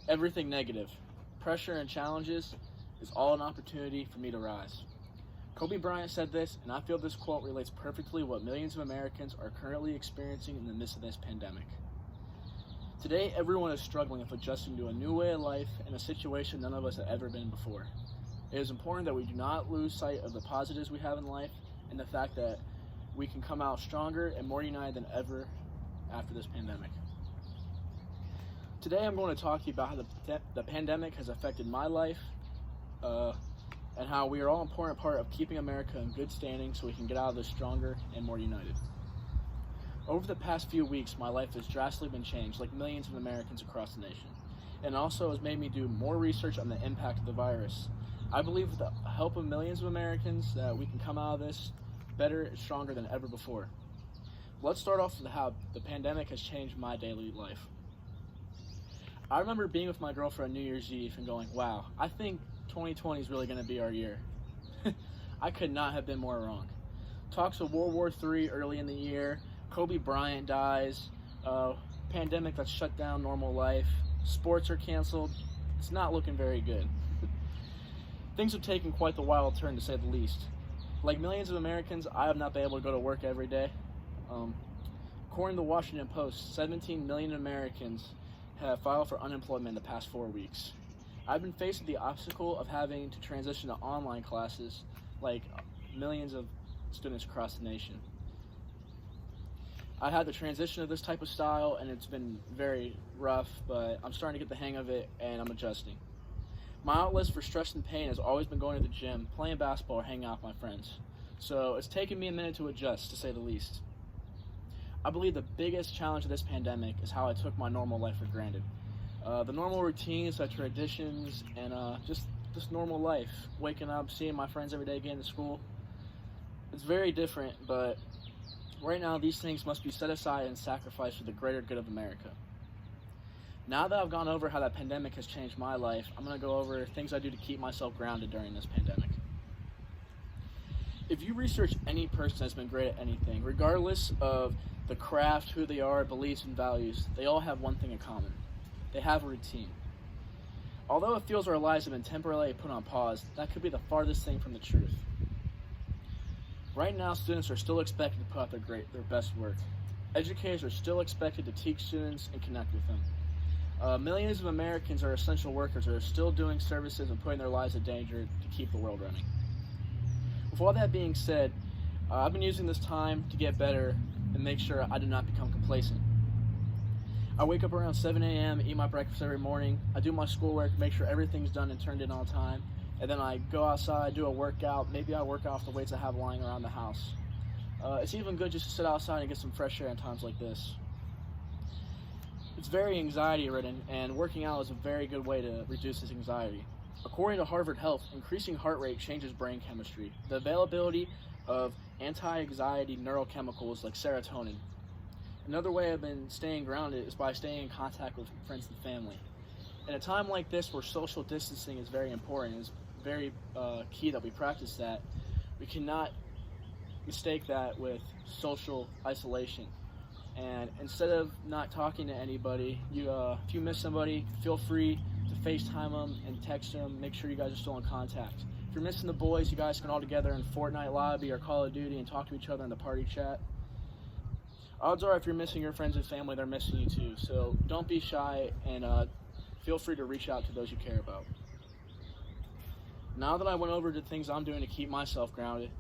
everything negative. Pressure and challenges is all an opportunity for me to rise. Kobe Bryant said this, and I feel this quote relates perfectly what millions of Americans are currently experiencing in the midst of this pandemic. Today, everyone is struggling with adjusting to a new way of life in a situation none of us have ever been before. It is important that we do not lose sight of the positives we have in life and the fact that we can come out stronger and more united than ever after this pandemic. Today, I'm going to talk to you about how the pandemic has affected my life and how we are all an important part of keeping America in good standing so we can get out of this stronger and more united. Over the past few weeks, my life has drastically been changed, like millions of Americans across the nation, and also has made me do more research on the impact of the virus. I believe with the help of millions of Americans that we can come out of this better and stronger than ever before. Let's start off with how the pandemic has changed my daily life. I remember being with my girlfriend on New Year's Eve and going, wow, I think 2020 is really going to be our year. I could not have been more wrong. Talks of World War III early in the year, Kobe Bryant dies, pandemic that shut down normal life, sports are canceled. It's not looking very good. Things have taken quite the wild turn, to say the least. Like millions of Americans, I have not been able to go to work every day. According to the Washington Post, 17 million Americans have filed for unemployment in the past 4 weeks. I've been faced with the obstacle of having to transition to online classes like millions of students across the nation. I had the transition of this type of style and it's been very rough, but I'm starting to get the hang of it and I'm adjusting. My outlets for stress and pain has always been going to the gym, playing basketball, or hanging out with my friends. So it's taken me a minute to adjust, to say the least. I believe the biggest challenge of this pandemic is how I took my normal life for granted. The normal routines, the traditions, and just normal life. Waking up, seeing my friends every day, getting to school. It's very different, but right now these things must be set aside and sacrificed for the greater good of America. Now that I've gone over how that pandemic has changed my life, I'm going to go over things I do to keep myself grounded during this pandemic. If you research any person that's been great at anything, regardless of the craft, who they are, beliefs, and values, they all have one thing in common. They have a routine. Although it feels our lives have been temporarily put on pause, that could be the farthest thing from the truth. Right now, students are still expected to put out their best work. Educators are still expected to teach students and connect with them. Millions of Americans are essential workers that are still doing services and putting their lives in danger to keep the world running. With all that being said, I've been using this time to get better and make sure I do not become complacent. I wake up around 7 a.m., eat my breakfast every morning, I do my schoolwork, make sure everything's done and turned in on time, and then I go outside, do a workout, maybe I work off the weights I have lying around the house. It's even good just to sit outside and get some fresh air in times like this. It's very anxiety-ridden, and working out is a very good way to reduce this anxiety. According to Harvard Health, increasing heart rate changes brain chemistry, the availability of anti-anxiety neurochemicals like serotonin. Another way I've been staying grounded is by staying in contact with friends and family. In a time like this where social distancing is very important, it's very key that we practice that, we cannot mistake that with social isolation. And instead of not talking to anybody, if you miss somebody, feel free to FaceTime them and text them, make sure you guys are still in contact. If you're missing the boys, you guys can all together in Fortnite lobby or Call of Duty and talk to each other in the party chat. Odds are if you're missing your friends and family, they're missing you too. So don't be shy and feel free to reach out to those you care about. Now that I went over the things I'm doing to keep myself grounded,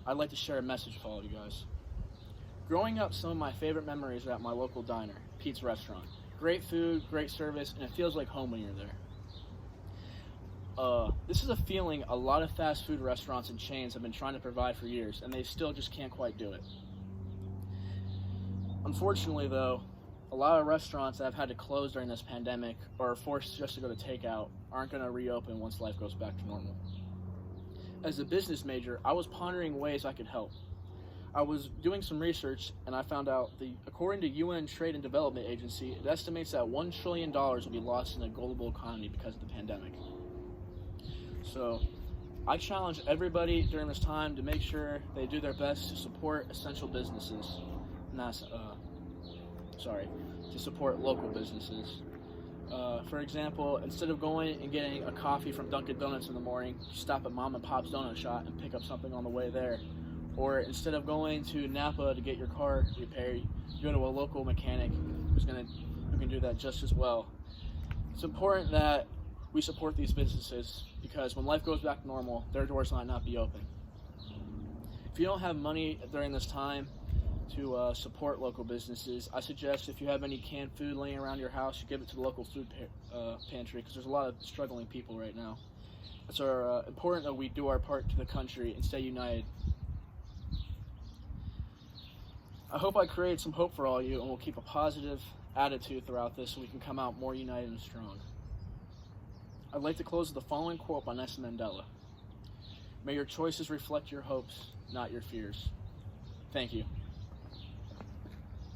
I'd like to share a message with all of you guys. Growing up, some of my favorite memories are at my local diner, Pete's Restaurant. Great food, great service, and it feels like home when you're there. This is a feeling a lot of fast food restaurants and chains have been trying to provide for years, and they still just can't quite do it. Unfortunately, though, a lot of restaurants that have had to close during this pandemic or are forced just to go to takeout aren't going to reopen once life goes back to normal. As a business major, I was pondering ways I could help. I was doing some research and I found out according to UN Trade and Development Agency, it estimates that $1 trillion will be lost in the global economy because of the pandemic. So I challenge everybody during this time to make sure they do their best to support essential businesses, to support local businesses. For example, instead of going and getting a coffee from Dunkin' Donuts in the morning, you stop at Mom and Pop's Donut Shop and pick up something on the way there. Or instead of going to Napa to get your car repaired, you go to a local mechanic who can do that just as well. It's important that we support these businesses because when life goes back to normal, their doors might not be open. If you don't have money during this time to support local businesses, I suggest if you have any canned food laying around your house, you give it to the local food pantry because there's a lot of struggling people right now. It's important that we do our part to the country and stay united. I hope I created some hope for all you, and we'll keep a positive attitude throughout this so we can come out more united and strong. I'd like to close with the following quote by Nelson Mandela. May your choices reflect your hopes, not your fears. Thank you.